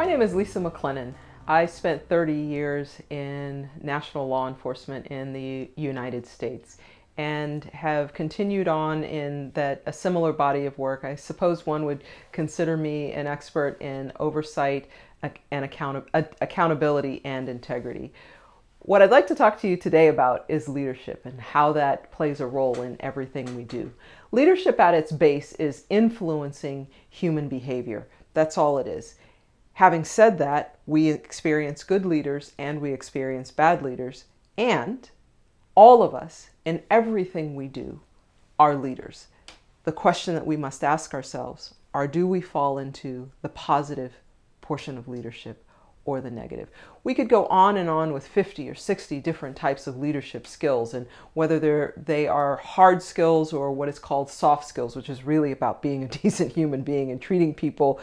My name is Lisa McClennon. I spent 30 years in national law enforcement in the United States and have continued on in a similar body of work. I suppose one would consider me an expert in oversight and accountability and integrity. What I'd like to talk to you today about is leadership and how that plays a role in everything we do. Leadership at its base is influencing human behavior. That's all it is. Having said that, we experience good leaders and we experience bad leaders, and all of us in everything we do are leaders. The question that we must ask ourselves are, do we fall into the positive portion of leadership or the negative? We could go on and on with 50 or 60 different types of leadership skills, and whether they are hard skills or what is called soft skills, which is really about being a decent human being and treating people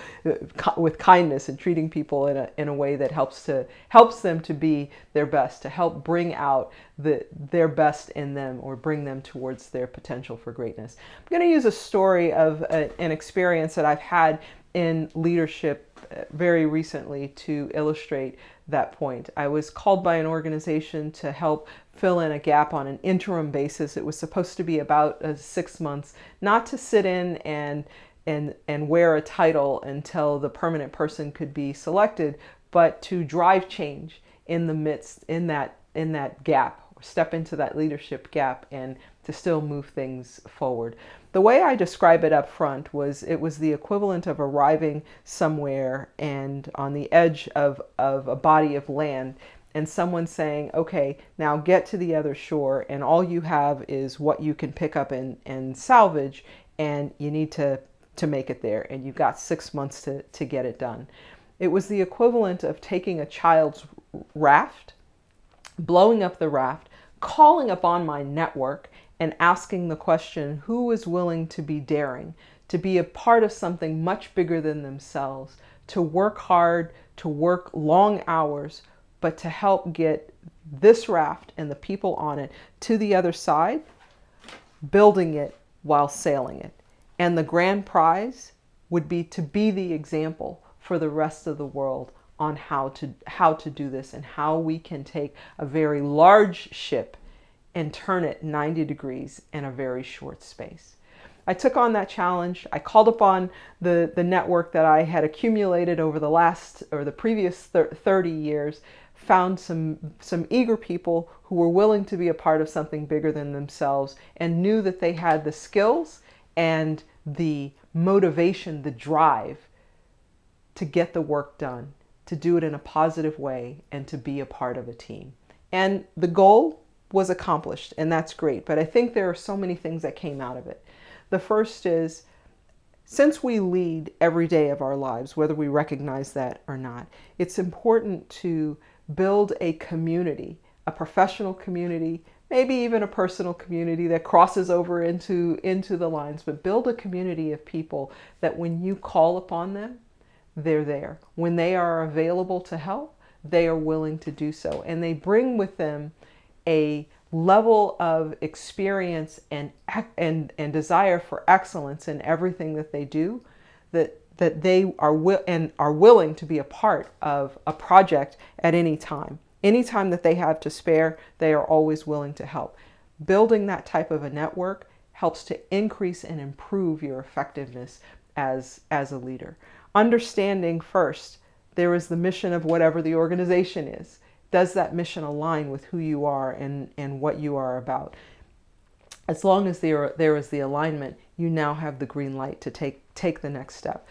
with kindness and treating people in a way that helps them to be their best, to help bring out their best in them or bring them towards their potential for greatness. I'm going to use a story of an experience that I've had in leadership very recently to illustrate that point. I was called by an organization to help fill in a gap on an interim basis. It was supposed to be about 6 months, not to sit in and wear a title until the permanent person could be selected, but to drive change in the midst, in that gap, or step into that leadership gap and to still move things forward. The way I describe it up front was it was the equivalent of arriving somewhere and on the edge of a body of land and someone saying, okay, now get to the other shore, and all you have is what you can pick up and salvage, and you need to make it there, and you've got 6 months to get it done. It was the equivalent of taking a child's raft, blowing up the raft, calling upon my network, and asking the question, who is willing to be daring, to be a part of something much bigger than themselves, to work hard, to work long hours, but to help get this raft and the people on it to the other side, building it while sailing it. And the grand prize would be to be the example for the rest of the world on how to do this, and how we can take a very large ship and turn it 90 degrees in a very short space. I took on that challenge. I called upon the network that I had accumulated over the previous 30 years, found some eager people who were willing to be a part of something bigger than themselves and knew that they had the skills and the motivation, the drive to get the work done, to do it in a positive way, and to be a part of a team. And the goal was accomplished, and that's great. But I think there are so many things that came out of it. The first is, since we lead every day of our lives, whether we recognize that or not, it's important to build a community, a professional community, maybe even a personal community that crosses over into the lines, but build a community of people that when you call upon them, they're there. When they are available to help, they are willing to do so. And they bring with them a level of experience and desire for excellence in everything that they do, that they are willing to be a part of a project at any time. Any time that they have to spare, they are always willing to help. Building that type of a network helps to increase and improve your effectiveness as a leader. Understanding first, there is the mission of whatever the organization is. Does that mission align with who you are and what you are about? As long as there is the alignment, you now have the green light to take the next step.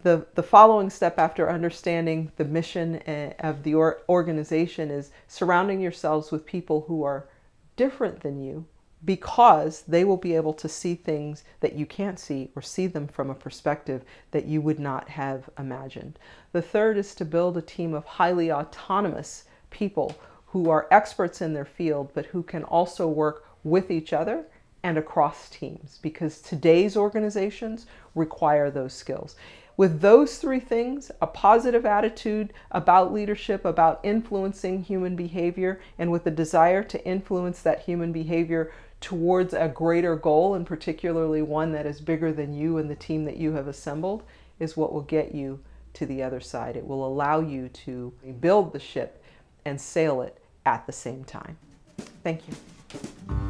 The following step after understanding the mission of the organization is surrounding yourselves with people who are different than you, because they will be able to see things that you can't see, or see them from a perspective that you would not have imagined. The third is to build a team of highly autonomous people who are experts in their field, but who can also work with each other and across teams, because today's organizations require those skills. With those three things, a positive attitude about leadership, about influencing human behavior, and with the desire to influence that human behavior towards a greater goal, and particularly one that is bigger than you and the team that you have assembled, is what will get you to the other side. It will allow you to build the ship and sail it at the same time. Thank you.